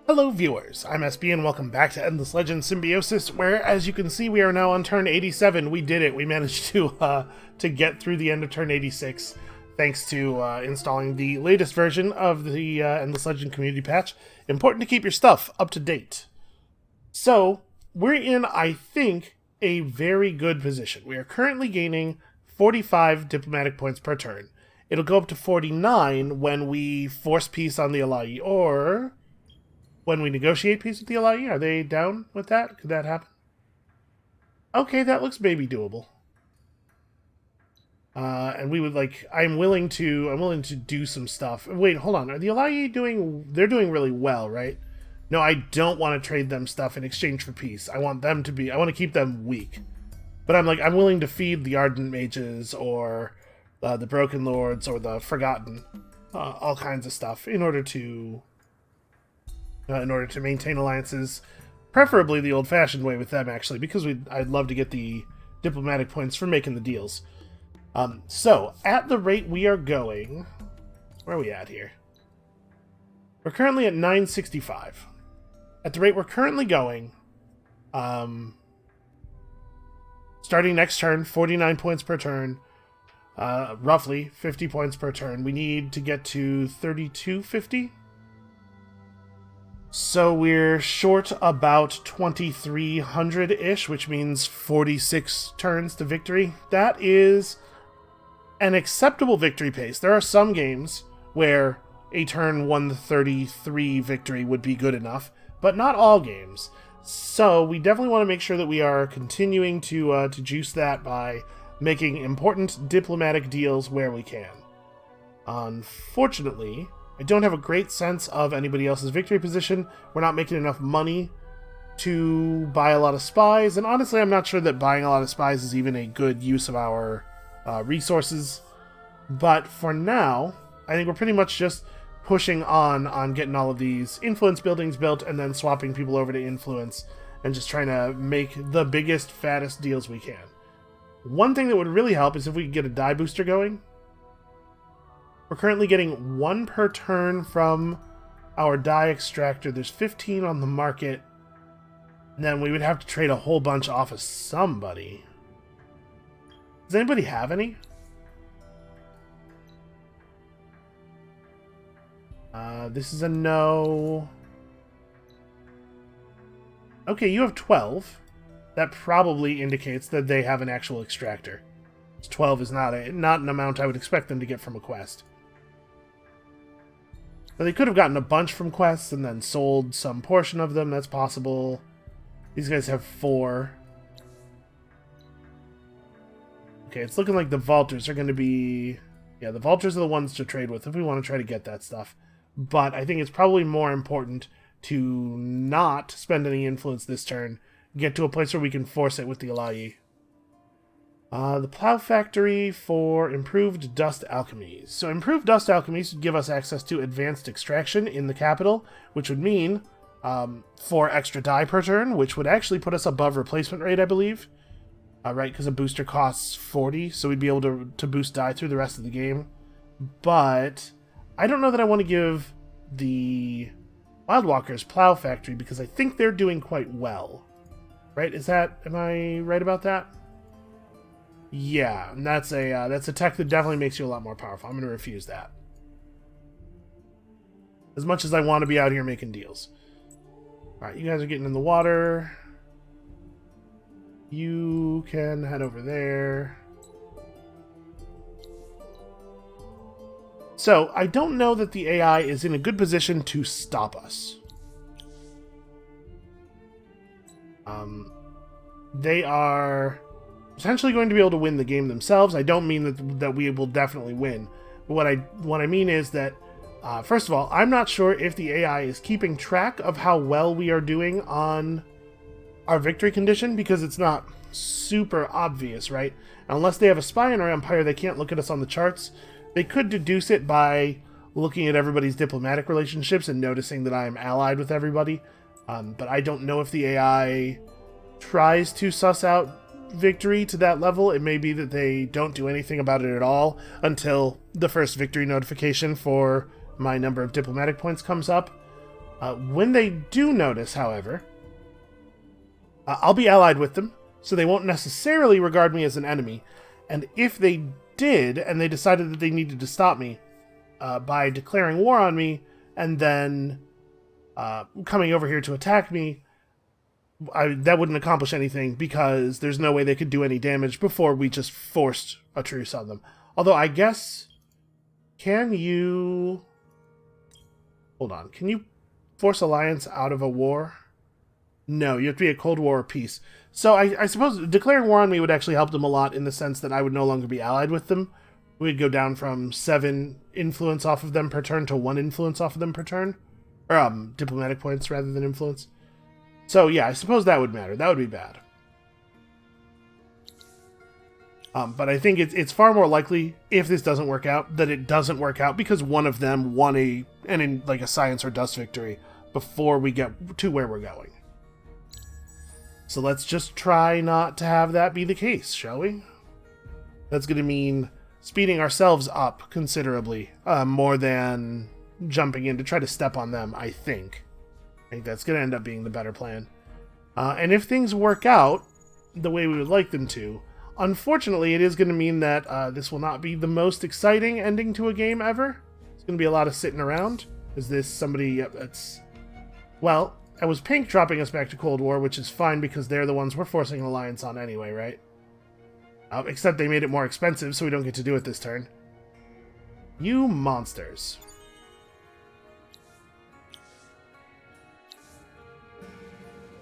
Hello viewers, I'm SB and welcome back to Endless Legends Symbiosis, where as you can see we are now on turn 87. We did it. We managed to get through the end of turn 86 thanks to installing the latest version of the Endless Legend community patch. Important to keep your stuff up to date. So, we're in, I think, a very good position. We are currently gaining 45 diplomatic points per turn. It'll go up to 49 when we force peace on the Alai, or when we negotiate peace with the Alai. Are they down with that? Could that happen? Okay, that looks maybe doable. And we would I'm willing to do some stuff. Wait, hold on. Are the Alai doing? They're doing really well, right? No, I don't want to trade them stuff in exchange for peace. I want to keep them weak. But I'm willing to feed the Ardent Mages or the Broken Lords or the Forgotten, all kinds of stuff in order to maintain alliances, preferably the old-fashioned way with them, actually, because I'd love to get the diplomatic points for making the deals. So, at the rate we are going... Where are we at here? We're currently at 965. At the rate we're currently going, starting next turn, 49 points per turn, roughly 50 points per turn. We need to get to 3250. So we're short about 2300-ish, which means 46 turns to victory. That is an acceptable victory pace. There are some games where a turn 133 victory would be good enough, but not all games. So we definitely want to make sure that we are continuing to juice that by making important diplomatic deals where we can. Unfortunately, I don't have a great sense of anybody else's victory position. We're not making enough money to buy a lot of spies, and honestly, I'm not sure that buying a lot of spies is even a good use of our resources. But for now, I think we're pretty much just pushing on getting all of these influence buildings built and then swapping people over to influence and just trying to make the biggest, fattest deals we can. One thing that would really help is if we could get a die booster going. We're currently getting 1 per turn from our die extractor. There's 15 on the market. And then we would have to trade a whole bunch off of somebody. Does anybody have any? This is a no. Okay, you have 12. That probably indicates that they have an actual extractor. 12 is not an amount I would expect them to get from a quest. Now, they could have gotten a bunch from quests and then sold some portion of them. That's possible. These guys have 4. Okay, it's looking like the Vaulters are going to be... Yeah, the Vaulters are the ones to trade with if we want to try to get that stuff. But I think it's probably more important to not spend any influence this turn, get to a place where we can force it with the Alai. The Plow Factory for improved dust alchemies. So improved dust alchemies would give us access to advanced extraction in the capital, which would mean 4 extra die per turn, which would actually put us above replacement rate, I believe. Right, because a booster costs 40, so we'd be able to boost die through the rest of the game. But I don't know that I want to give the Wildwalkers Plow Factory, because I think they're doing quite well. Right? Am I right about that? Yeah, and that's a tech that definitely makes you a lot more powerful. I'm going to refuse that. As much as I want to be out here making deals. Alright, you guys are getting in the water. You can head over there. So, I don't know that the AI is in a good position to stop us. They are potentially going to be able to win the game themselves. I don't mean that we will definitely win. But what I mean is that, first of all, I'm not sure if the AI is keeping track of how well we are doing on our victory condition, because it's not super obvious, right? Unless they have a spy in our empire, they can't look at us on the charts. They could deduce it by looking at everybody's diplomatic relationships and noticing that I am allied with everybody. But I don't know if the AI tries to suss out victory to that level. It may be that they don't do anything about it at all until the first victory notification for my number of diplomatic points comes up. When they do notice, however, I'll be allied with them, so they won't necessarily regard me as an enemy. And if they did, and they decided that they needed to stop me by declaring war on me, and then coming over here to attack me, that wouldn't accomplish anything, because there's no way they could do any damage before we just forced a truce on them. Although, I guess... Can you... Hold on. Can you force alliance out of a war? No, you have to be a Cold War or peace. So I suppose declaring war on me would actually help them a lot, in the sense that I would no longer be allied with them. We'd go down from 7 influence off of them per turn to 1 influence off of them per turn. Or diplomatic points rather than influence. So yeah, I suppose that would matter. That would be bad. But I think it's far more likely, if this doesn't work out, that it doesn't work out because one of them won a science or dust victory before we get to where we're going. So let's just try not to have that be the case, shall we? That's going to mean speeding ourselves up considerably, more than jumping in to try to step on them, I think. I think that's going to end up being the better plan. And if things work out the way we would like them to, unfortunately, it is going to mean that this will not be the most exciting ending to a game ever. It's going to be a lot of sitting around. Is this somebody... Yep, that's... Well, it was Pink dropping us back to Cold War, which is fine because they're the ones we're forcing an alliance on anyway, right? Except they made it more expensive, so we don't get to do it this turn. You monsters.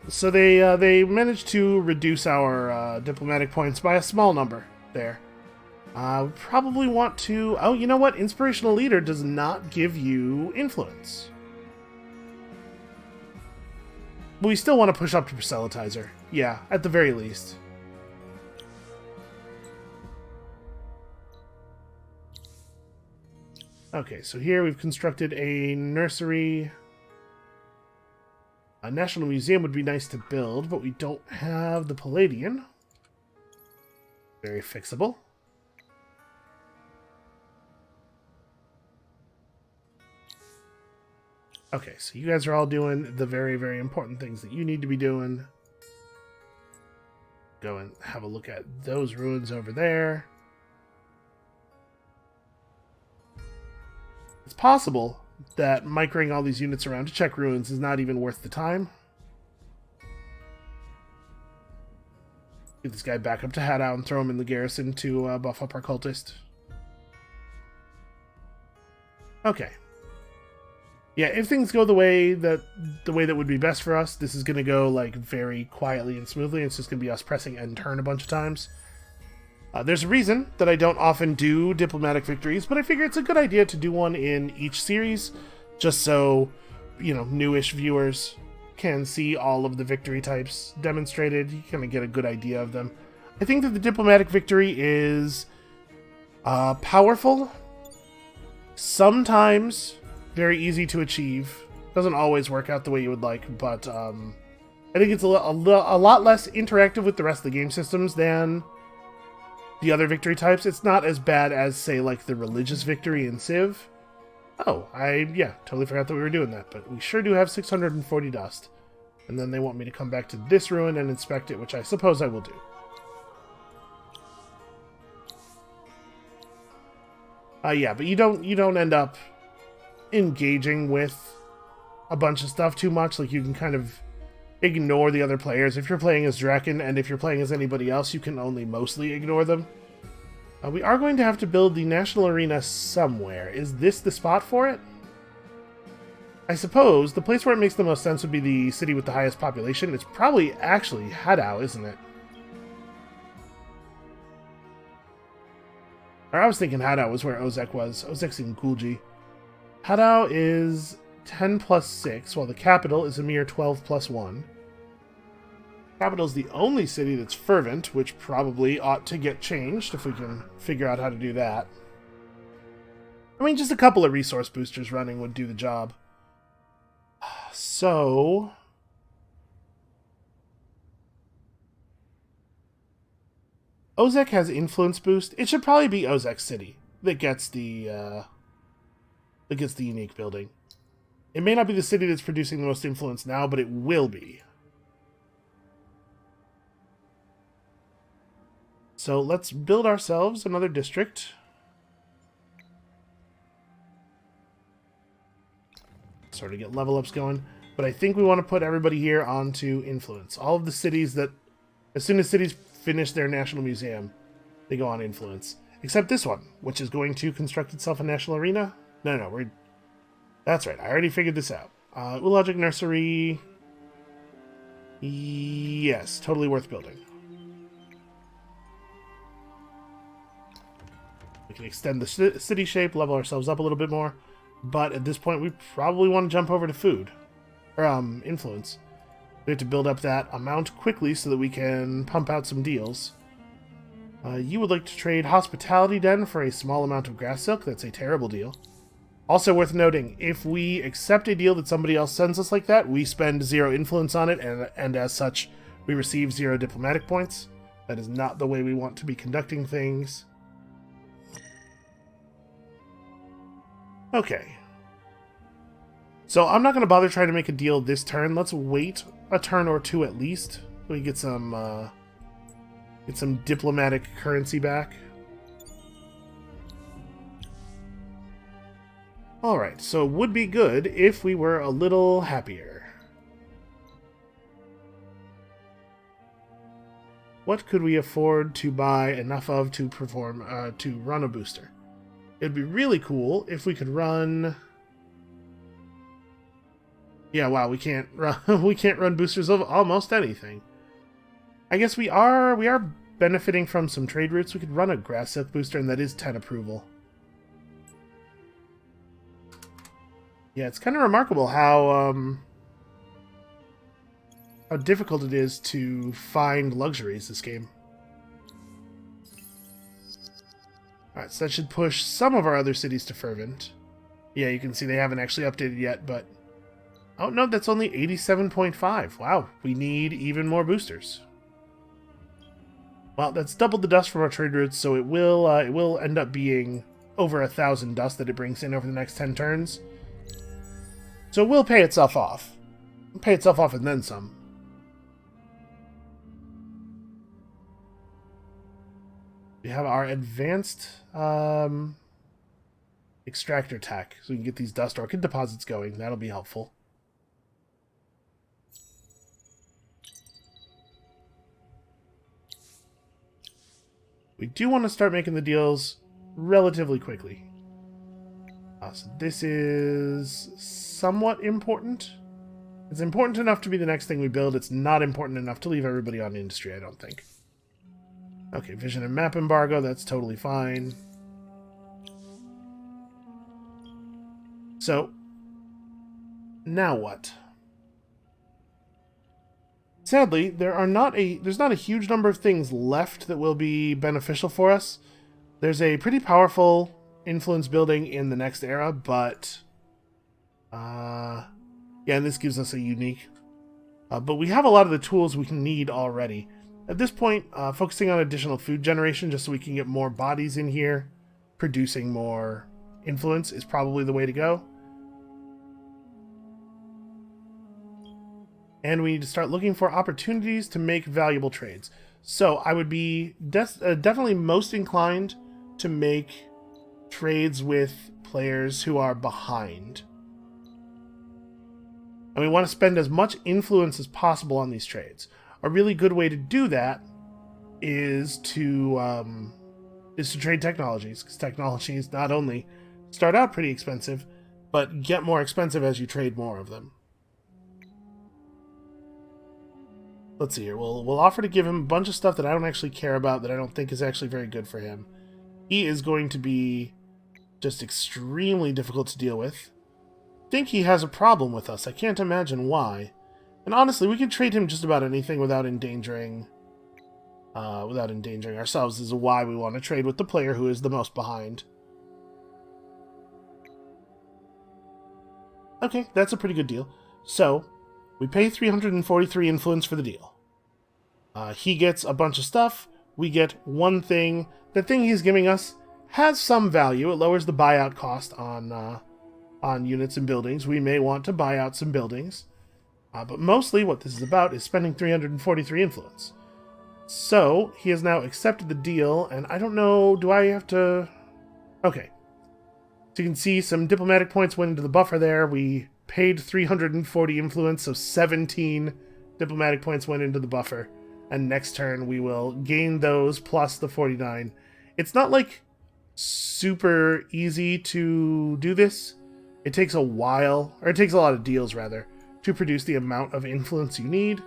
So they managed to reduce our diplomatic points by a small number there. We probably want to... Oh, you know what? Inspirational Leader does not give you influence. But we still want to push up to Proselytizer. Yeah, at the very least. Okay, so here we've constructed a nursery... A National Museum would be nice to build, but we don't have the Palladian. Very fixable. Okay, so you guys are all doing the very, very important things that you need to be doing. Go and have a look at those ruins over there. It's possible that microing all these units around to check ruins is not even worth the time. Get this guy back up to Haddow and throw him in the garrison to buff up our cultist. Okay. Yeah, if things go the way that would be best for us, this is going to go like very quietly and smoothly. It's just going to be us pressing end turn a bunch of times. There's a reason that I don't often do diplomatic victories, but I figure it's a good idea to do one in each series, just so, you know, newish viewers can see all of the victory types demonstrated. You kind of get a good idea of them. I think that the diplomatic victory is powerful, sometimes very easy to achieve. Doesn't always work out the way you would like, but I think it's a lot less interactive with the rest of the game systems than the other victory types. It's not as bad as, say, like the religious victory in Civ. Oh, yeah, totally forgot that we were doing that, but we sure do have 640 dust. And then they want me to come back to this ruin and inspect it, which I suppose I will do. Yeah, but you don't end up engaging with a bunch of stuff too much. Like, you can kind of ignore the other players. If you're playing as Draken, and if you're playing as anybody else, you can only mostly ignore them. We are going to have to build the National Arena somewhere. Is this the spot for it? I suppose the place where it makes the most sense would be the city with the highest population. It's probably actually Haddow, isn't it? Or I was thinking Haddow was where Ozek was. Ozek's in Gulji. Haddow is 10 plus 6, while the capital is a mere 12 plus 1. Capital's the only city that's fervent, which probably ought to get changed if we can figure out how to do that. I mean, just a couple of resource boosters running would do the job. So... Ozek has influence boost. It should probably be Ozek City that gets the unique building. It may not be the city that's producing the most influence now, but it will be. So let's build ourselves another district. Sort of get level ups going. But I think we want to put everybody here onto influence. All of the cities that, as soon as cities finish their national museum, they go on influence. Except this one, which is going to construct itself a national arena. No, that's right, I already figured this out. Logic Nursery. Yes, totally worth building. We can extend the city shape, level ourselves up a little bit more. But at this point, we probably want to jump over to food. Or, influence. We have to build up that amount quickly so that we can pump out some deals. You would like to trade Hospitality Den for a small amount of grass silk? That's a terrible deal. Also worth noting, if we accept a deal that somebody else sends us like that, we spend 0 influence on it, and as such, we receive 0 diplomatic points. That is not the way we want to be conducting things. Okay. So I'm not going to bother trying to make a deal this turn. Let's wait a turn or two at least. So we get some diplomatic currency back. Alright, so it would be good if we were a little happier. What could we afford to buy enough of to run a booster? It'd be really cool if we could run... Yeah, wow, we can't run boosters of almost anything. I guess we are benefiting from some trade routes. We could run a grass silk booster, and that is 10 approval. Yeah, it's kind of remarkable how difficult it is to find luxuries this game. Alright, so that should push some of our other cities to fervent. Yeah, you can see they haven't actually updated yet, but... Oh, no, that's only 87.5. Wow, we need even more boosters. Well, that's doubled the dust from our trade routes, so it will end up being over 1,000 dust that it brings in over the next 10 turns. So it will pay itself off. It'll pay itself off and then some. We have our advanced extractor tech, so we can get these dust orchid deposits going. That'll be helpful. We do want to start making the deals relatively quickly. So this is somewhat important. It's important enough to be the next thing we build. It's not important enough to leave everybody on industry, I don't think. Okay, vision and map embargo, that's totally fine. So, now what? Sadly, there's not a huge number of things left that will be beneficial for us. There's a pretty powerful influence building in the next era, but yeah, and this gives us a unique. But we have a lot of the tools we can need already. At this point, focusing on additional food generation just so we can get more bodies in here, producing more influence is probably the way to go. And we need to start looking for opportunities to make valuable trades. So I would be definitely most inclined to make trades with players who are behind. And we want to spend as much influence as possible on these trades. A really good way to do that is to trade technologies, because technologies not only start out pretty expensive, but get more expensive as you trade more of them. Let's see here. We'll offer to give him a bunch of stuff that I don't actually care about, that I don't think is actually very good for him. He is going to be just extremely difficult to deal with. I think he has a problem with us. I can't imagine why. And honestly, we can trade him just about anything without endangering ourselves. This is why we want to trade with the player who is the most behind. Okay, that's a pretty good deal. So, we pay 343 influence for the deal. He gets a bunch of stuff. We get one thing. The thing he's giving us has some value. It lowers the buyout cost on on units and buildings. We may want to buy out some buildings. But mostly what this is about is spending 343 influence. So, he has now accepted the deal, and I don't know, do I have to... Okay. So you can see some diplomatic points went into the buffer there. We paid 340 influence, so 17 diplomatic points went into the buffer. And next turn we will gain those plus the 49. It's not like super easy to do this. It takes a while, or it takes a lot of deals rather, to produce the amount of influence you need.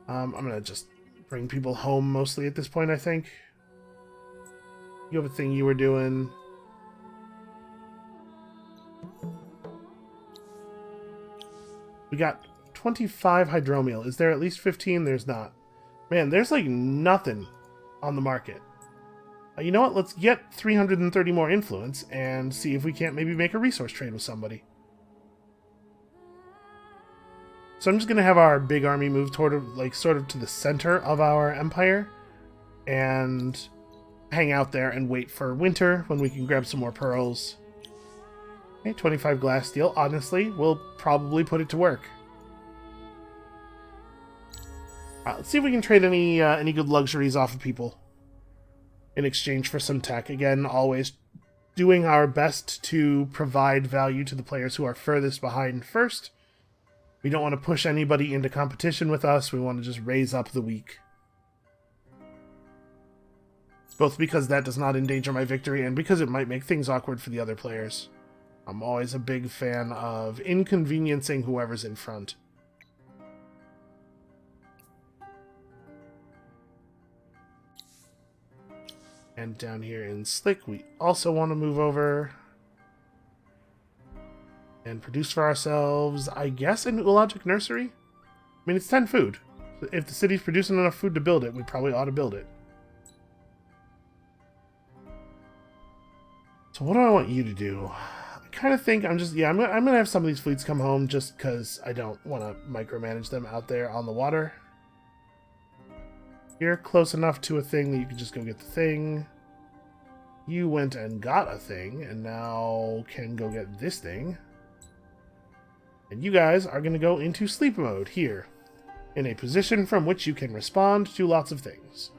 I'm going to just bring people home mostly at this point, I think. You have a thing you were doing. We got 25 hydromiel. Is there at least 15? There's not. Man, there's like nothing on the market. You know what? Let's get 330 more influence and see if we can't maybe make a resource trade with somebody. So I'm just going to have our big army move toward, like, sort of to the center of our empire and hang out there and wait for winter when we can grab some more pearls. Okay, 25 glass steel. Honestly, we'll probably put it to work. Let's see if we can trade any good luxuries off of people in exchange for some tech. Again, always doing our best to provide value to the players who are furthest behind first. We don't want to push anybody into competition with us. We want to just raise up the weak. Both because that does not endanger my victory and because it might make things awkward for the other players. I'm always a big fan of inconveniencing whoever's in front. And down here in Slick, we also want to move over and produce for ourselves, I guess, an Oologic nursery? I mean, it's 10 food. If the city's producing enough food to build it, we probably ought to build it. So what do I want you to do? I kind of think I'm gonna have some of these fleets come home just because I don't want to micromanage them out there on the water. You're close enough to a thing that you can just go get the thing. You went and got a thing, and now can go get this thing. And you guys are going to go into sleep mode here, in a position from which you can respond to lots of things.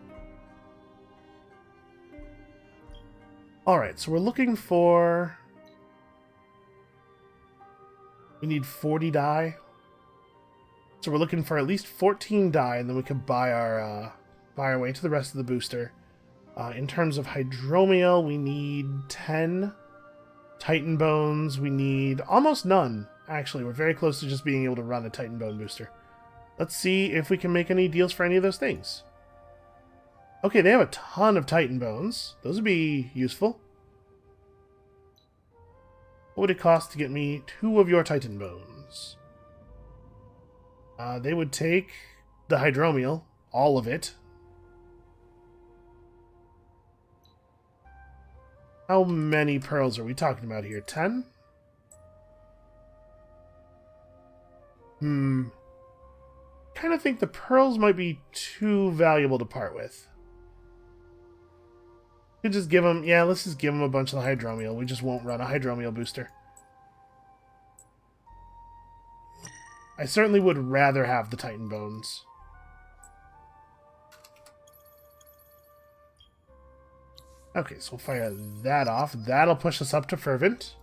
Alright, so we're looking for... We need 40 dye. So we're looking for at least 14 dye, and then we can buy our way to the rest of the booster. In terms of hydromiel, we need 10. Titan bones, we need almost none. Actually, we're very close to just being able to run a Titan bone booster. Let's see if we can make any deals for any of those things. Okay, they have a ton of Titan bones. Those would be useful. What would it cost to get me 2 of your Titan bones? They would take the hydromiel, all of it. How many pearls are we talking about here? 10? Kind of think the pearls might be too valuable to part with. You just give them... Yeah, let's just give them a bunch of the hydromiel. We just won't run a hydromiel booster. I certainly would rather have the Titan bones. Okay, so we'll fire that off. That'll push us up to Fervent.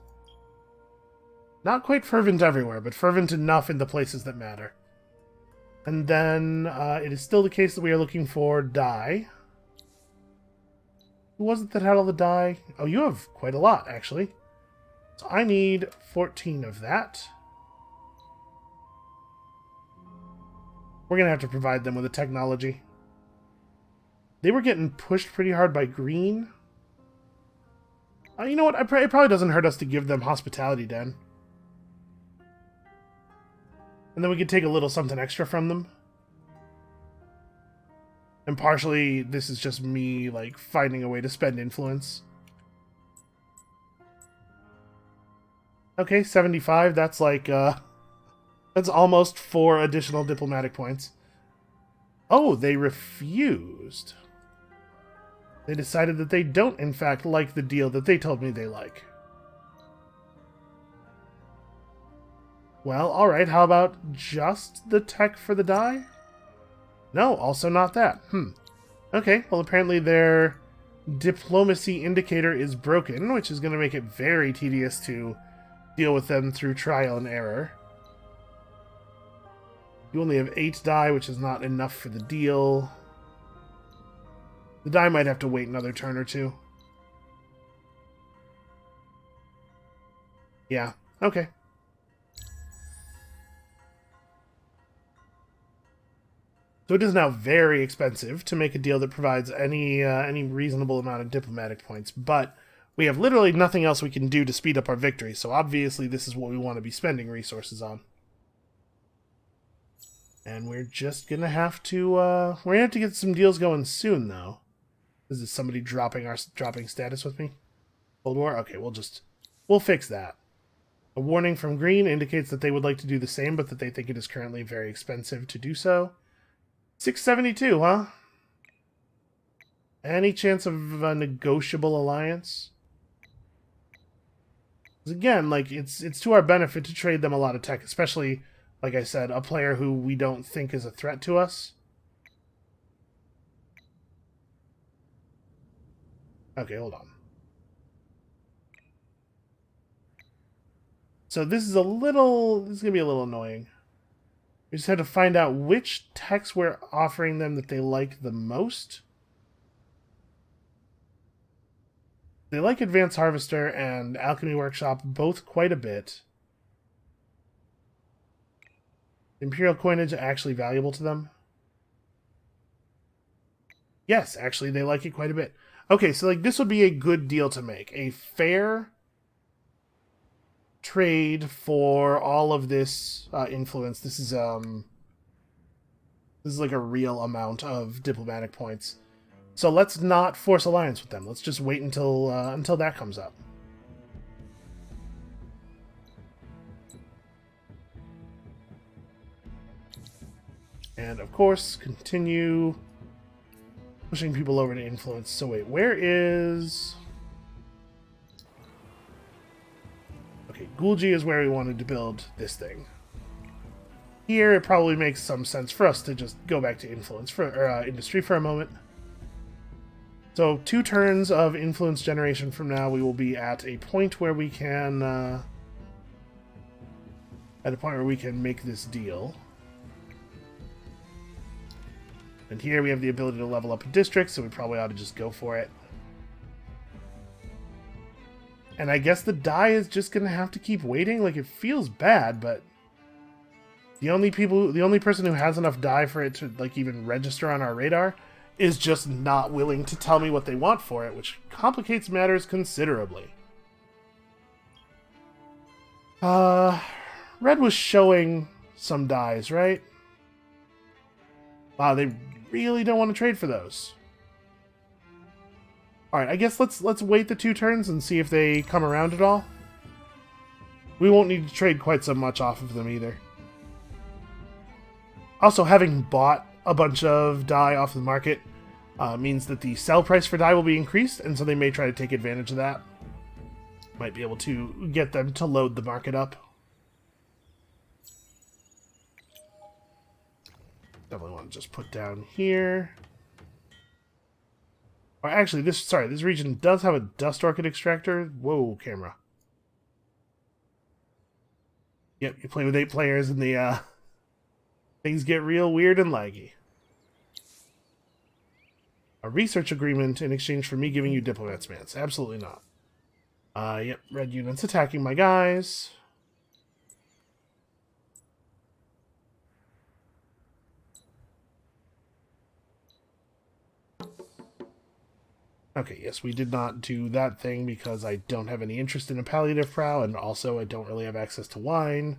Not quite Fervent everywhere, but Fervent enough in the places that matter. And then it is still the case that we are looking for dye. Who was it that had all the dye? Oh, you have quite a lot, actually. So I need 14 of that. We're going to have to provide them with a technology. They were getting pushed pretty hard by green. You know what? It probably doesn't hurt us to give them Hospitality Den. And then we could take a little something extra from them. And partially, this is just me, like, finding a way to spend influence. Okay, 75. That's like, that's almost 4 additional diplomatic points. Oh, they refused. They decided that they don't, in fact, like the deal that they told me they like. Well, alright, how about just the tech for the die? No, also not that. Okay, well apparently their diplomacy indicator is broken, which is going to make it very tedious to deal with them through trial and error. You only have 8 die, which is not enough for the deal. The die might have to wait another turn or two. Yeah, okay. So it is now very expensive to make a deal that provides any reasonable amount of diplomatic points, but we have literally nothing else we can do to speed up our victory, so obviously this is what we want to be spending resources on. And we're just gonna have to we're gonna have to get some deals going soon, though. Is this somebody dropping status with me? Cold War? Okay, we'll fix that. A warning from Green indicates that they would like to do the same, but that they think it is currently very expensive to do so. 672, huh? Any chance of a negotiable alliance? Because again, like, it's to our benefit to trade them a lot of tech, especially, like I said, a player who we don't think is a threat to us. Okay, hold on. So this is going to be a little annoying. We just had to find out which techs we're offering them that they like the most. They like Advanced Harvester and Alchemy Workshop both quite a bit. Imperial coinage actually valuable to them? Yes, actually, they like it quite a bit. Okay, so like this would be a good deal to make. A fair trade for all of this influence. This is like a real amount of diplomatic points. So let's not force alliance with them. Let's just wait until that comes up. And of course, continue pushing people over to influence. So wait, where is... Okay, Gulji is where we wanted to build this thing. Here, it probably makes some sense for us to just go back to influence or industry for a moment. So 2 turns of influence generation from now, we will be at a point where we can make this deal. And here we have the ability to level up a district, so we probably ought to just go for it. And I guess the die is just gonna have to keep waiting. Like, it feels bad, but the only person who has enough die for it to like even register on our radar is just not willing to tell me what they want for it, which complicates matters considerably. Red was showing some dies, right? Wow, they really don't want to trade for those. Alright, I guess let's wait the 2 turns and see if they come around at all. We won't need to trade quite so much off of them either. Also, having bought a bunch of die off the market means that the sell price for die will be increased, and so they may try to take advantage of that. Might be able to get them to load the market up. Definitely want to just put down here. Or actually, this region does have a dust orchid extractor. Whoa, camera. Yep, you play with 8 players and the things get real weird and laggy. A research agreement in exchange for me giving you diplomat spans. Absolutely not. Yep, red units attacking my guys. Okay, yes, we did not do that thing because I don't have any interest in a palliative prow, and also I don't really have access to wine.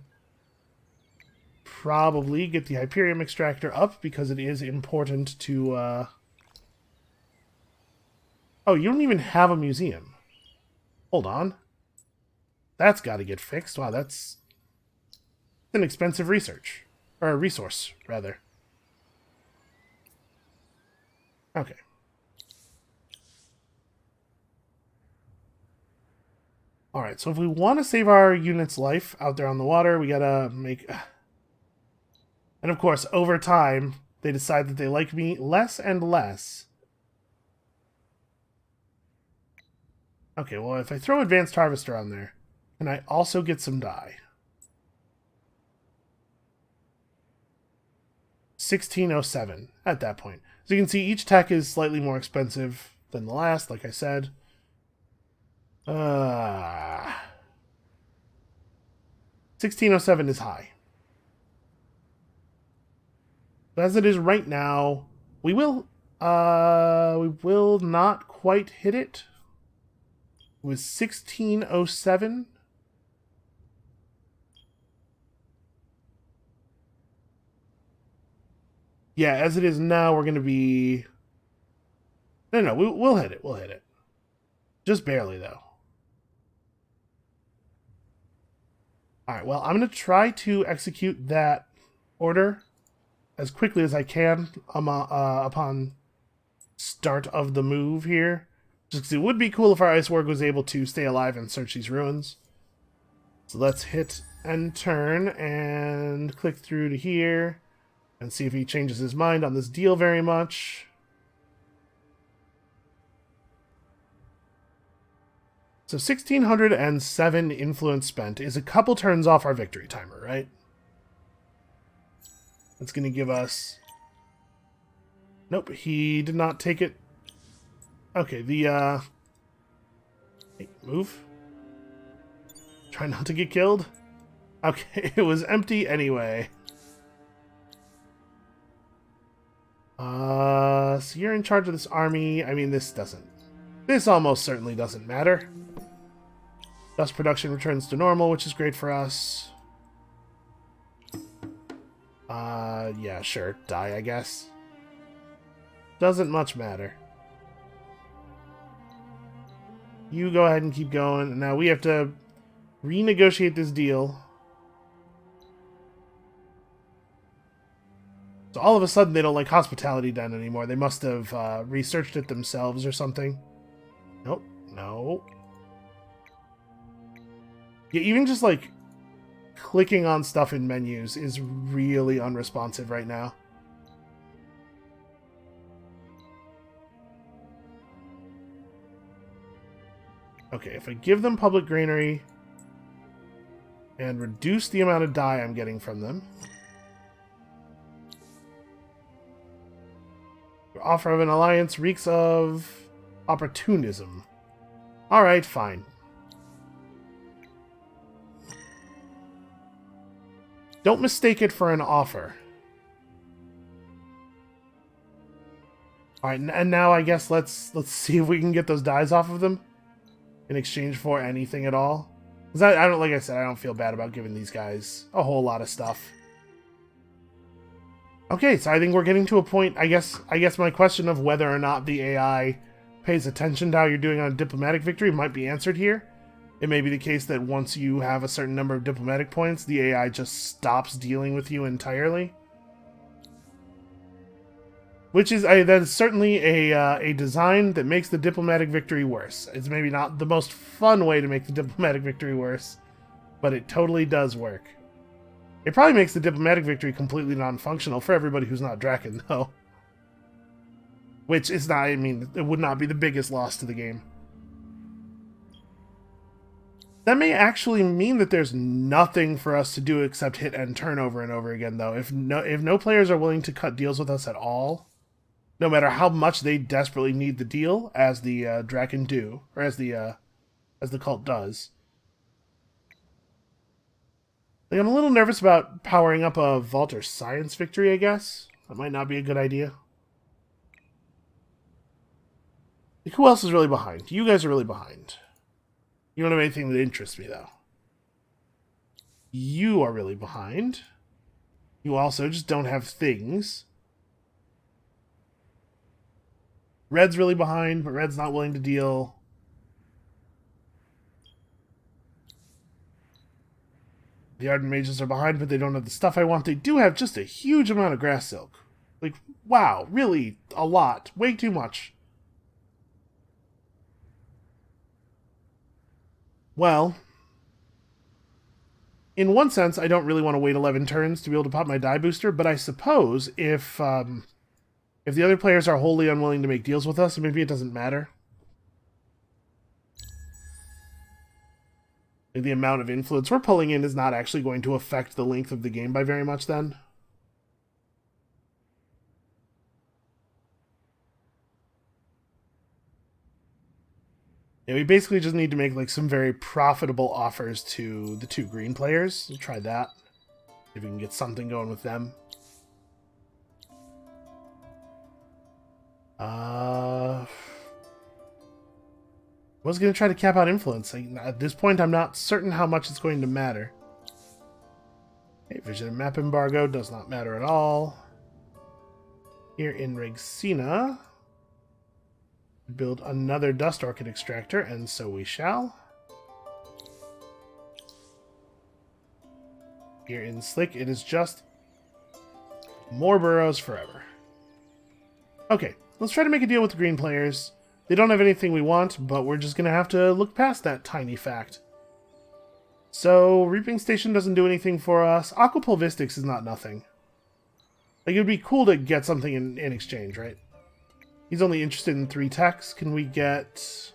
Probably get the Hyperium extractor up because it is important to... Oh, you don't even have a museum. Hold on. That's got to get fixed. Wow, that's an expensive research. Or a resource, rather. Okay. Alright, so if we want to save our unit's life out there on the water, we gotta make... And of course, over time, they decide that they like me less and less. Okay, well, if I throw Advanced Harvester on there, can I also get some dye? 1607 at that point. So you can see each tech is slightly more expensive than the last, like I said. 1607 is high. But as it is right now, we will not quite hit it. It was 1607. Yeah, as it is now, we're going to be... No, we'll hit it. We'll hit it. Just barely, though. Alright, well, I'm going to try to execute that order as quickly as I can upon start of the move here. Just because it would be cool if our Ice Warg was able to stay alive and search these ruins. So let's hit end turn and click through to here and see if he changes his mind on this deal very much. So 1607 influence spent is a couple turns off our victory timer, right? That's going to give us... Nope, he did not take it. Okay, the, Hey, move. Try not to get killed. Okay, it was empty anyway. So you're in charge of this army. I mean, this almost certainly doesn't matter. Dust production returns to normal, which is great for us. Yeah, sure. Die, I guess. Doesn't much matter. You go ahead and keep going. Now we have to renegotiate this deal. So all of a sudden they don't like Hospitality Den anymore. They must have researched it themselves or something. Nope. No. Yeah, even just like clicking on stuff in menus is really unresponsive right now. Okay, if I give them public granary and reduce the amount of dye I'm getting from them. Your offer of an alliance reeks of opportunism. Alright, fine. Don't mistake it for an offer. Alright, and now I guess let's see if we can get those dyes off of them in exchange for anything at all. Because I don't, like I said, I don't feel bad about giving these guys a whole lot of stuff. Okay, so I think we're getting to a point, I guess my question of whether or not the AI pays attention to how you're doing on a diplomatic victory might be answered here. It may be the case that once you have a certain number of diplomatic points, the AI just stops dealing with you entirely. Which is that is certainly a design that makes the diplomatic victory worse. It's maybe not the most fun way to make the diplomatic victory worse, but it totally does work. It probably makes the diplomatic victory completely non-functional for everybody who's not Draken, though. Which is not, I mean, it would not be the biggest loss to the game. That may actually mean that there's nothing for us to do except hit end turn over and over again, though. If no players are willing to cut deals with us at all, no matter how much they desperately need the deal, as the Draken do, or as the cult does. Like, I'm a little nervous about powering up a Vault or Science victory, I guess. That might not be a good idea. Like, who else is really behind? You guys are really behind. You don't have anything that interests me, though. You are really behind. You also just don't have things. Red's really behind, but Red's not willing to deal. The Ardent Mages are behind, but they don't have the stuff I want. They do have just a huge amount of grass silk. Like, wow, really, a lot. Way too much. Well, in one sense, I don't really want to wait 11 turns to be able to pop my die booster, but I suppose if the other players are wholly unwilling to make deals with us, maybe it doesn't matter. The amount of influence we're pulling in is not actually going to affect the length of the game by very much then. Yeah, we basically just need to make like some very profitable offers to the 2 green players. We'll try that. If we can get something going with them. I was going to try to cap out influence. At this point, I'm not certain how much it's going to matter. Okay, vision and map embargo does not matter at all. Here in Regsina, build another Dust Orchid Extractor, and so we shall. Here in Slick, it is just more burrows forever. Okay, let's try to make a deal with the green players. They don't have anything we want, but we're just going to have to look past that tiny fact. So, Reaping Station doesn't do anything for us. Aquapulvistics is not nothing. Like, it would be cool to get something in exchange, right? He's only interested in 3 techs. Can we get...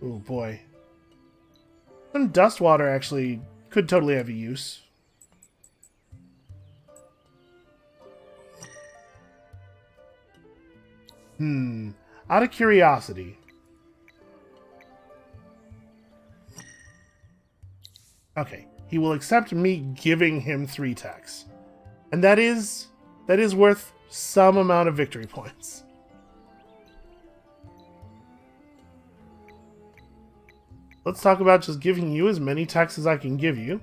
Oh, boy. Some Dust Water actually could totally have a use. Out of curiosity. Okay, he will accept me giving him 3 techs. And that is worth some amount of victory points. Let's talk about just giving you as many techs as I can give you.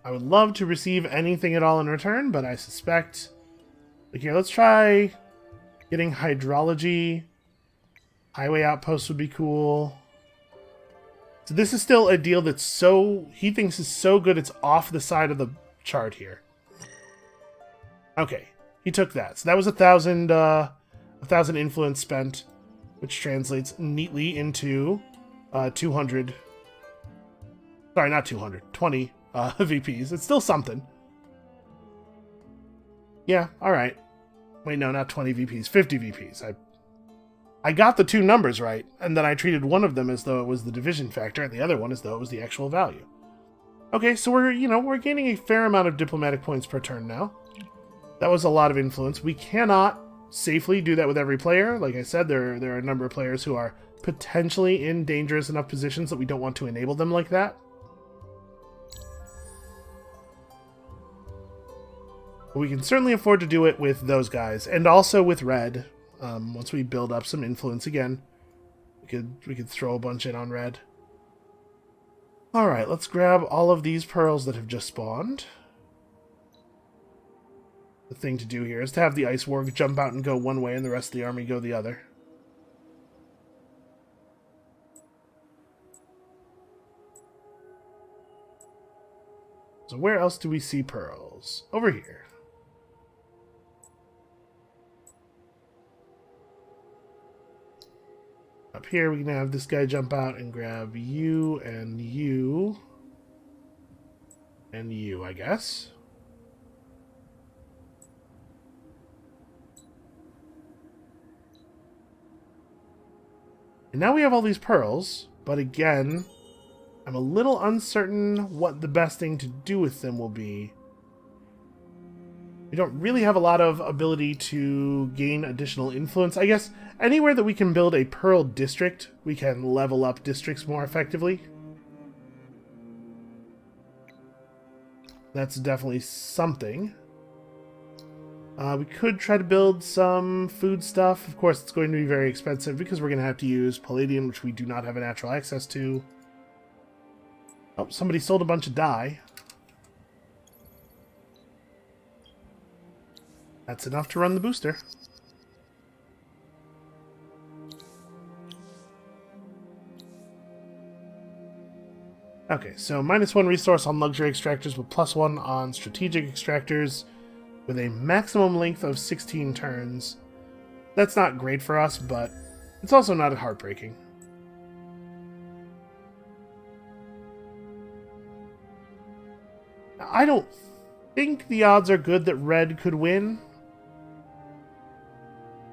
I would love to receive anything at all in return, but I suspect... Like here, let's try getting hydrology. Highway outposts would be cool. So this is still a deal that's so... He thinks is so good it's off the side of the chart here. Okay, he took that. So that was 1,000 influence spent, which translates neatly into 200... Sorry, not 200. 20 VPs. It's still something. Yeah, alright. Wait, no, not 20 VPs. 50 VPs. I got the 2 numbers right, and then I treated one of them as though it was the division factor, and the other one as though it was the actual value. Okay, so we're gaining a fair amount of diplomatic points per turn now. That was a lot of influence. We cannot safely do that with every player. Like I said, there are a number of players who are potentially in dangerous enough positions that we don't want to enable them like that. But we can certainly afford to do it with those guys, and also with red. Once we build up some influence again, we could throw a bunch in on red. All right, let's grab all of these pearls that have just spawned. The thing to do here is to have the Ice Warg jump out and go one way, and the rest of the army go the other. So where else do we see pearls? Over here. Up here, we can have this guy jump out and grab you and you. And you, I guess. And now we have all these pearls, but again, I'm a little uncertain what the best thing to do with them will be. We don't really have a lot of ability to gain additional influence. I guess anywhere that we can build a pearl district, we can level up districts more effectively. That's definitely something. We could try to build some food stuff. Of course, it's going to be very expensive because we're going to have to use palladium, which we do not have a natural access to. Oh, somebody sold a bunch of dye. That's enough to run the booster. Okay, so -1 resource on luxury extractors with +1 on strategic extractors with a maximum length of 16 turns. That's not great for us, but it's also not heartbreaking. I don't think the odds are good that red could win.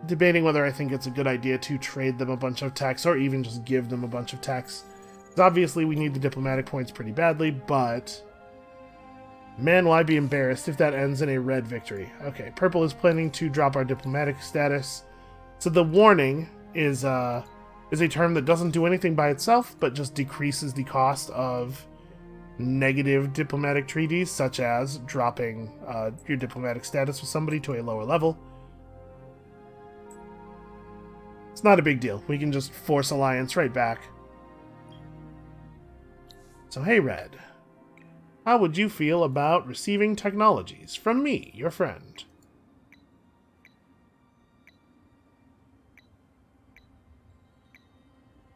Debating whether I think it's a good idea to trade them a bunch of tax or even just give them a bunch of tax. Because obviously we need the diplomatic points pretty badly, but man, will I be embarrassed if that ends in a red victory. Okay, purple is planning to drop our diplomatic status. So the warning is a term that doesn't do anything by itself, but just decreases the cost of negative diplomatic treaties, such as dropping your diplomatic status with somebody to a lower level. It's not a big deal. We can just force alliance right back. So hey, Red. How would you feel about receiving technologies from me, your friend?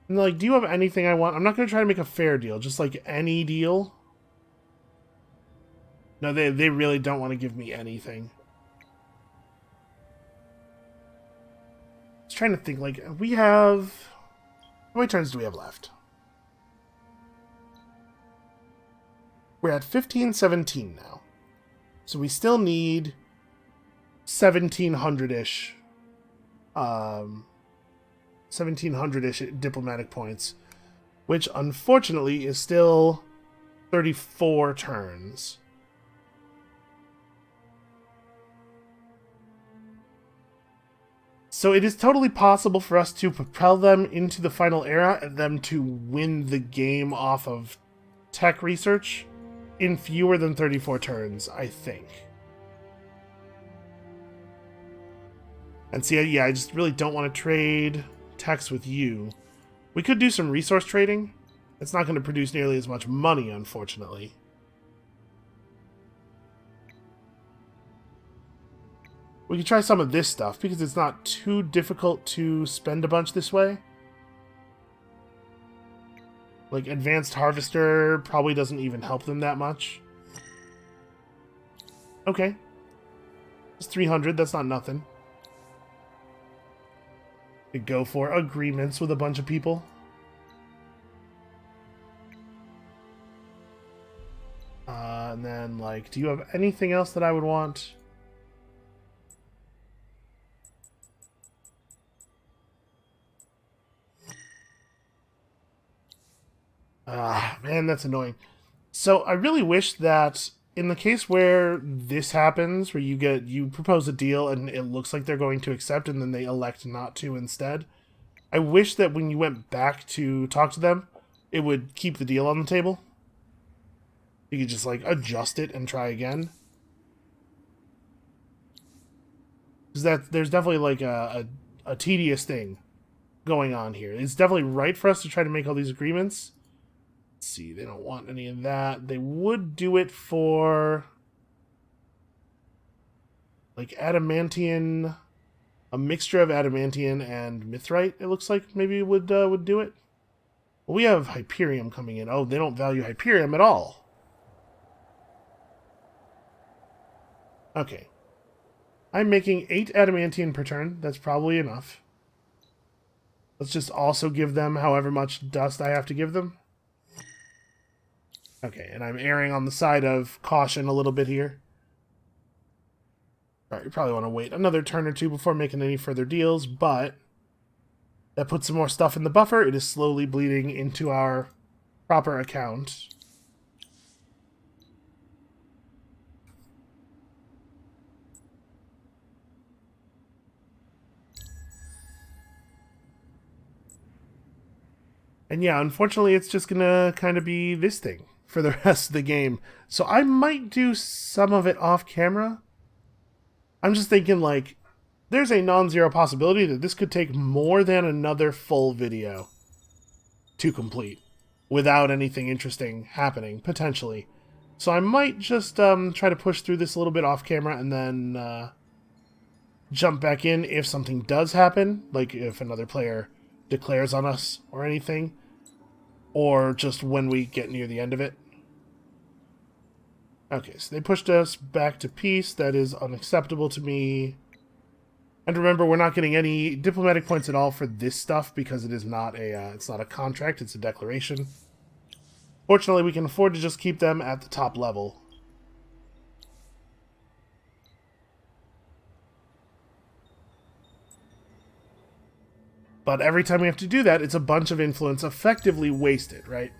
And like, do you have anything I want? I'm not going to try to make a fair deal, just like any deal. No, they really don't want to give me anything. I was trying to think, like, we have... How many turns do we have left? We're at 1517 now. So we still need 1700-ish 1700-ish diplomatic points, which unfortunately is still 34 turns. So it is totally possible for us to propel them into the final era and them to win the game off of tech research in fewer than 34 turns, I think. And see, yeah, I just really don't want to trade techs with you. We could do some resource trading. It's not going to produce nearly as much money, unfortunately. We could try some of this stuff, because it's not too difficult to spend a bunch this way. Like, Advanced Harvester probably doesn't even help them that much. Okay. It's 300, that's not nothing. We go for agreements with a bunch of people. And then, like, do you have anything else that I would want? Ah, man, that's annoying. So I really wish that in the case where this happens, where you propose a deal and it looks like they're going to accept and then they elect not to instead, I wish that when you went back to talk to them, it would keep the deal on the table. You could just, like, adjust it and try again. Because there's definitely, like, a tedious thing going on here. It's definitely right for us to try to make all these agreements. Let's see, they don't want any of that. They would do it for, like, adamantium, a mixture of adamantium and mithrite. It looks like maybe would do it. Well, we have Hyperium coming in. Oh, they don't value Hyperium at all. Okay, I'm making 8 adamantium per turn. That's probably enough. Let's just also give them however much dust I have to give them. Okay, and I'm erring on the side of caution a little bit here. Alright, you probably want to wait another turn or two before making any further deals, but that puts some more stuff in the buffer. It is slowly bleeding into our proper account. And yeah, unfortunately, it's just gonna kind of be this thing for the rest of the game. So I might do some of it off camera. I'm just thinking, like, there's a non-zero possibility that this could take more than another full video to complete without anything interesting happening, potentially. So I might just try to push through this a little bit off camera and then jump back in if something does happen, like if another player declares on us or anything, or just when we get near the end of it. Okay, so they pushed us back to peace. That is unacceptable to me. And remember, we're not getting any diplomatic points at all for this stuff because it is not it's not a contract, it's a declaration. Fortunately, we can afford to just keep them at the top level. But every time we have to do that, it's a bunch of influence effectively wasted, right?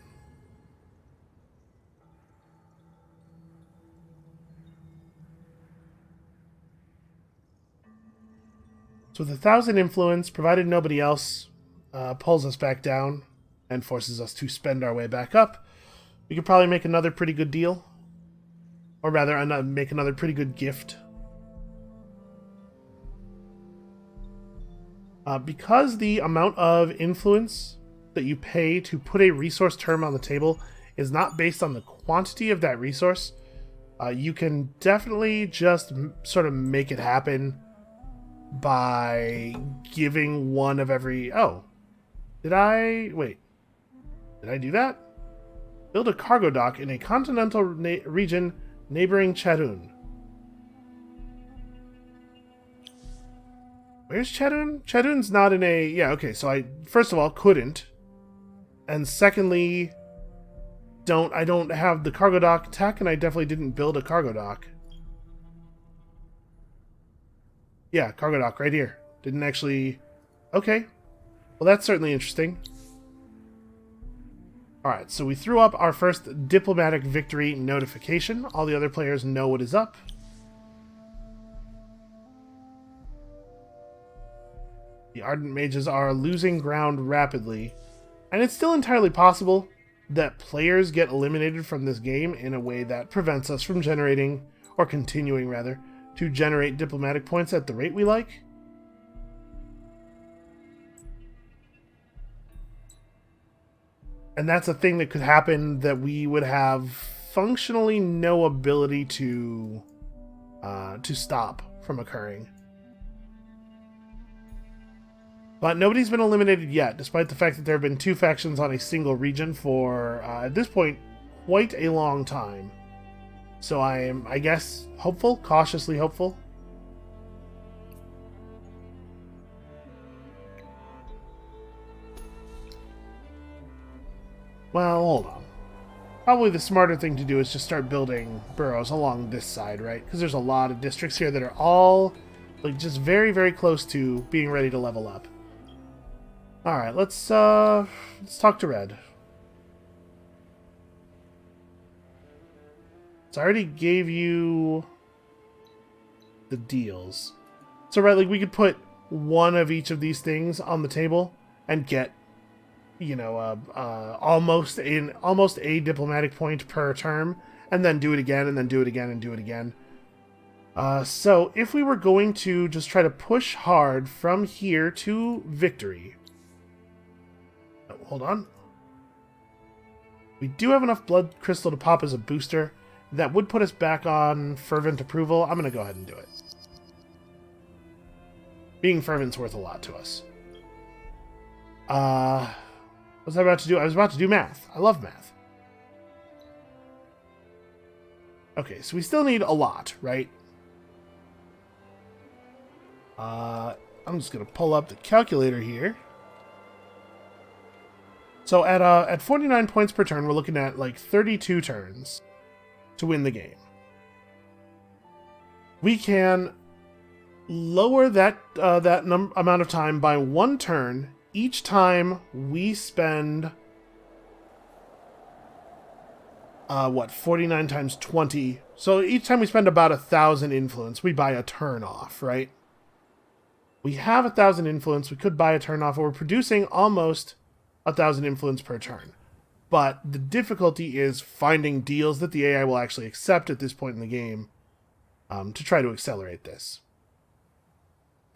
So with 1,000 influence, provided nobody else pulls us back down and forces us to spend our way back up, we could probably make another pretty good deal. Or rather, make another pretty good gift. Because the amount of influence that you pay to put a resource term on the table is not based on the quantity of that resource, you can definitely just sort of make it happen by giving one of every... Oh. Did I... Wait. Did I do that? Build a cargo dock in a continental region neighboring Charun. Where's Charun? Charun's not in a... Yeah, okay, so I, first of all, couldn't. And secondly, I don't have the cargo dock tech, and I definitely didn't build a cargo dock. Yeah, cargo dock right here. Didn't actually... Okay. Well, that's certainly interesting. Alright, so we threw up our first diplomatic victory notification. All the other players know what is up. The Ardent Mages are losing ground rapidly, and it's still entirely possible that players get eliminated from this game in a way that prevents us from generating, or continuing rather, to generate diplomatic points at the rate we like. And that's a thing that could happen that we would have functionally no ability to stop from occurring. But nobody's been eliminated yet, despite the fact that there have been 2 factions on a single region for, at this point, quite a long time. So I am, I guess, hopeful, cautiously hopeful. Well, hold on. Probably the smarter thing to do is just start building burrows along this side, right? Because there's a lot of districts here that are all, like, just very, very close to being ready to level up. Alright, let's talk to Red. So I already gave you the deals. So, right, like, we could put one of each of these things on the table and get, you know, almost a diplomatic point per term, and then do it again, and then do it again, and do it again. So, if we were going to just try to push hard from here to victory... Oh, hold on. We do have enough blood crystal to pop as a booster. That would put us back on fervent approval. I'm going to go ahead and do it. Being fervent's worth a lot to us. What was I about to do? I was about to do math. I love math. Okay, so we still need a lot, right? I'm just going to pull up the calculator here. So at 49 points per turn, we're looking at like 32 turns to win the game. We can lower that amount of time by 1 turn each time we spend 49 times 20. So each time we spend about 1,000 influence, we buy a turn off, right? We have 1,000 influence. We could buy a turn off. We're producing almost 1,000 influence per turn. But the difficulty is finding deals that the AI will actually accept at this point in the game to try to accelerate this.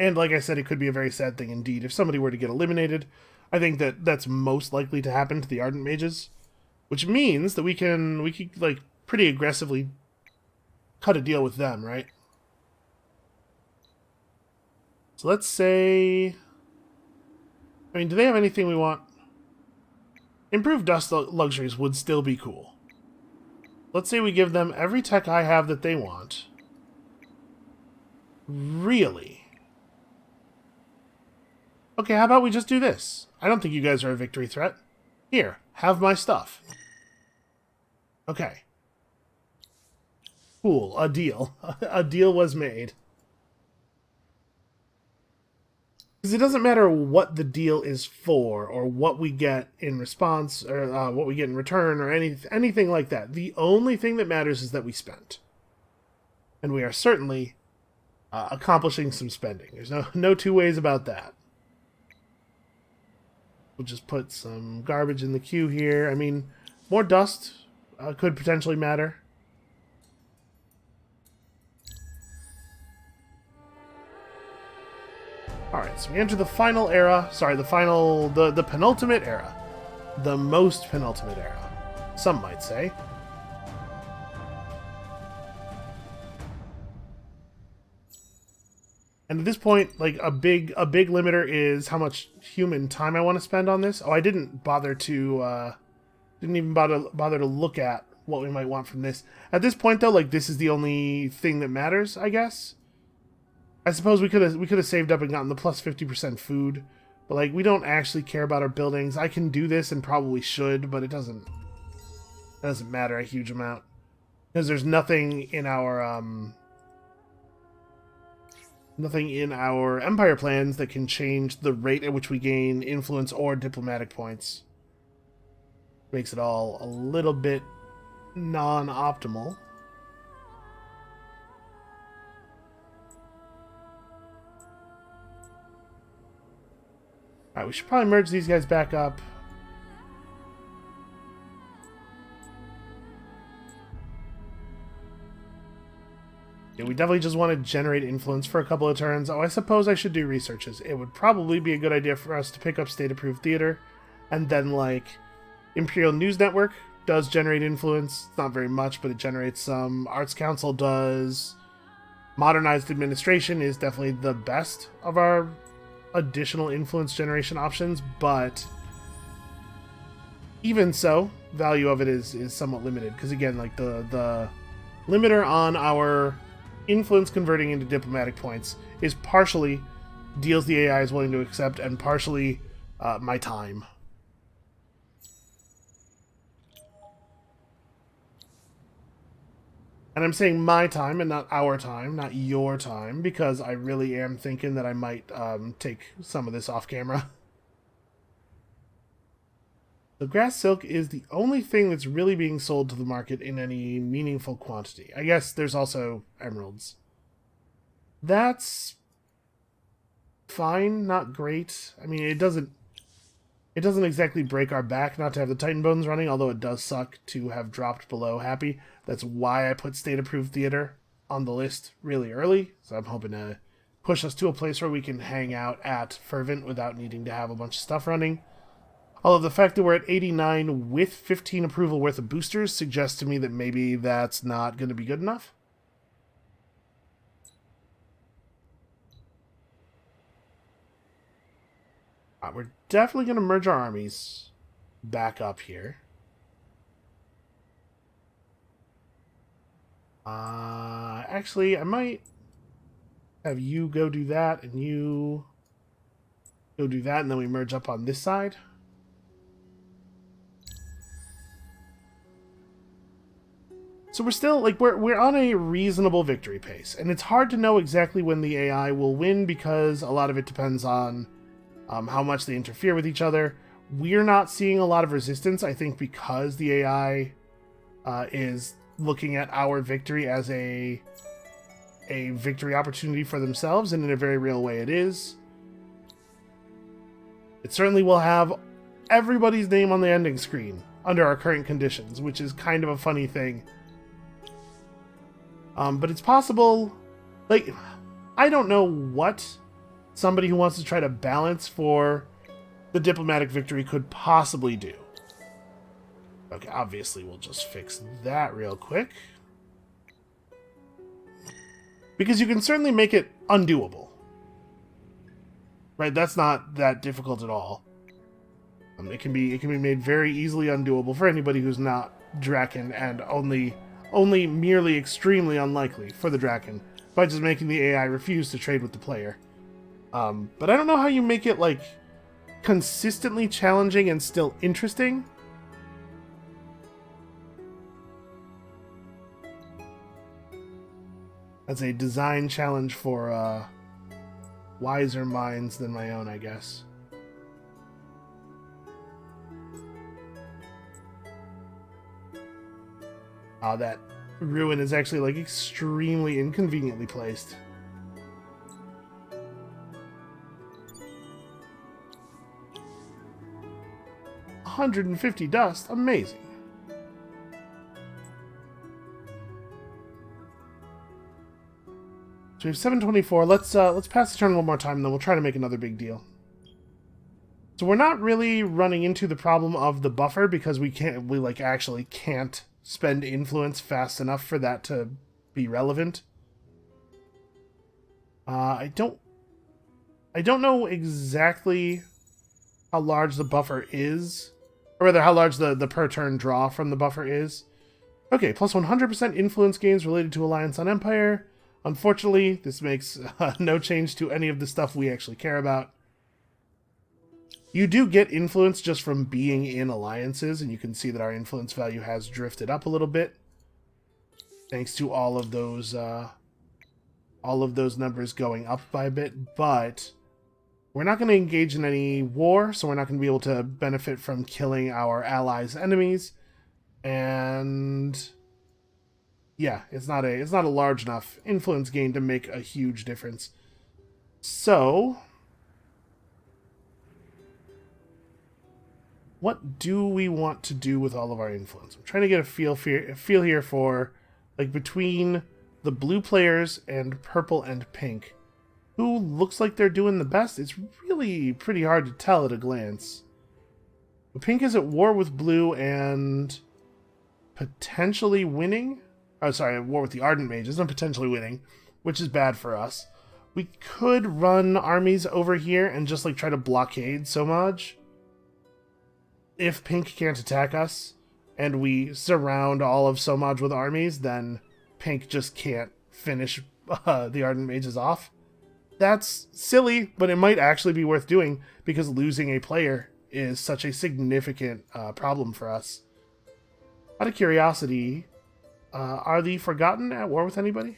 And like I said, it could be a very sad thing indeed. If somebody were to get eliminated, I think that that's most likely to happen to the Ardent Mages. Which means that we could like pretty aggressively cut a deal with them, right? So let's say... I mean, do they have anything we want? Improved dust luxuries would still be cool. Let's say we give them every tech I have that they want. Really? Okay, how about we just do this? I don't think you guys are a victory threat. Here, have my stuff. Okay. Cool, a deal. A deal was made. Because it doesn't matter what the deal is for, or what we get in response, or what we get in return, or anything like that. The only thing that matters is that we spent. And we are certainly accomplishing some spending. There's no two ways about that. We'll just put some garbage in the queue here. I mean, more dust could potentially matter. Alright, so we enter the final era. Sorry, the penultimate era. The most penultimate era, some might say. And at this point, like, a big limiter is how much human time I want to spend on this. Oh, I didn't bother to didn't even bother to look at what we might want from this. At this point, though, like, this is the only thing that matters, I guess. I suppose we could have saved up and gotten the plus 50% food, but like, we don't actually care about our buildings. I can do this and probably should, but it doesn't matter a huge amount because there's nothing in our empire plans that can change the rate at which we gain influence or diplomatic points. Makes it all a little bit non-optimal. Alright, we should probably merge these guys back up. Yeah, we definitely just want to generate influence for a couple of turns. Oh, I suppose I should do researches. It would probably be a good idea for us to pick up state-approved theater. And then, like, Imperial News Network does generate influence. It's not very much, but it generates some. Arts Council does. Modernized Administration is definitely the best of our additional influence generation options, but even so, value of it is somewhat limited, because again, like, the limiter on our influence converting into diplomatic points is partially deals the AI is willing to accept, and partially my time. And I'm saying my time and not our time, not your time, because I really am thinking that I might take some of this off camera. The grass silk is the only thing that's really being sold to the market in any meaningful quantity. I guess there's also emeralds. That's fine, not great. I mean, it doesn't exactly break our back not to have the Titan Bones running, although it does suck to have dropped below happy. That's why I put state-approved theater on the list really early, so I'm hoping to push us to a place where we can hang out at Fervent without needing to have a bunch of stuff running. Although the fact that we're at 89 with 15 approval worth of boosters suggests to me that maybe that's not going to be good enough. We're definitely going to merge our armies back up here. Actually, I might have you go do that, and you go do that, and then we merge up on this side. So we're still, like, we're on a reasonable victory pace, and it's hard to know exactly when the AI will win because a lot of it depends on how much they interfere with each other. We're not seeing a lot of resistance, I think, because the AI is looking at our victory as a victory opportunity for themselves, and in a very real way it is. It certainly will have everybody's name on the ending screen under our current conditions, which is kind of a funny thing. But it's possible, like, I don't know what somebody who wants to try to balance for the diplomatic victory could possibly do. Okay, obviously we'll just fix that real quick. Because you can certainly make it undoable. Right, that's not that difficult at all. It can be made very easily undoable for anybody who's not Draken, and only merely extremely unlikely for the Draken, by just making the AI refuse to trade with the player. But I don't know how you make it, like, consistently challenging and still interesting. That's a design challenge for wiser minds than my own, I guess. Oh, that ruin is actually, like, extremely inconveniently placed. $150 dust, amazing. So we have 724. Let's pass the turn one more time, and then we'll try to make another big deal. So we're not really running into the problem of the buffer because we actually can't spend influence fast enough for that to be relevant. I don't know exactly how large the buffer is, or rather how large the per turn draw from the buffer is. Okay, plus 100% influence gains related to Alliance on Empire. Unfortunately, this makes no change to any of the stuff we actually care about. You do get influence just from being in alliances, and you can see that our influence value has drifted up a little bit, thanks to all of those numbers going up by a bit. But we're not going to engage in any war, so we're not going to be able to benefit from killing our allies' enemies, and yeah, it's not a large enough influence gain to make a huge difference. So, what do we want to do with all of our influence? I'm trying to get a feel here for, like, between the blue players and purple and pink, who looks like they're doing the best. It's really pretty hard to tell at a glance. The pink is at war with blue and potentially winning. Oh, sorry, at war with the Ardent Mages and potentially winning, which is bad for us. We could run armies over here and just, like, try to blockade Somaj. If pink can't attack us and we surround all of Somaj with armies, then pink just can't finish the Ardent Mages off. That's silly, but it might actually be worth doing because losing a player is such a significant problem for us. Out of curiosity, are the Forgotten at war with anybody?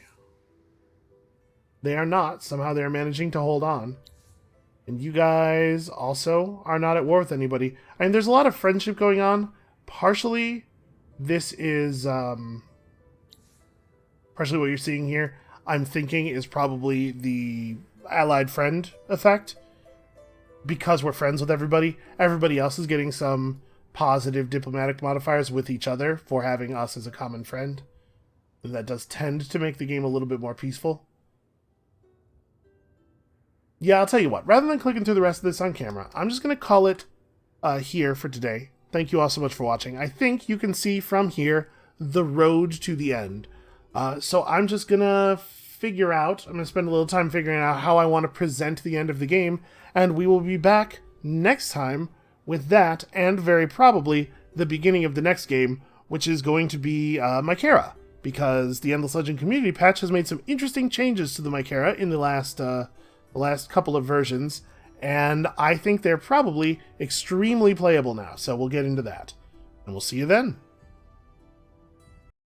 They are not. Somehow they're managing to hold on. And you guys also are not at war with anybody. I mean, there's a lot of friendship going on. Partially, this is... partially what you're seeing here, I'm thinking, is probably the allied friend effect. Because we're friends with everybody, everybody else is getting some positive diplomatic modifiers with each other for having us as a common friend. And that does tend to make the game a little bit more peaceful. Yeah, I'll tell you what. Rather than clicking through the rest of this on camera, I'm just going to call it here for today. Thank you all so much for watching. I think you can see from here the road to the end. So I'm just going to figure out, I'm going to spend a little time figuring out how I want to present the end of the game, and we will be back next time with that, and very probably the beginning of the next game, which is going to be Mykara, because the Endless Legend community patch has made some interesting changes to the Mykara in the last couple of versions, and I think they're probably extremely playable now, so we'll get into that. And we'll see you then.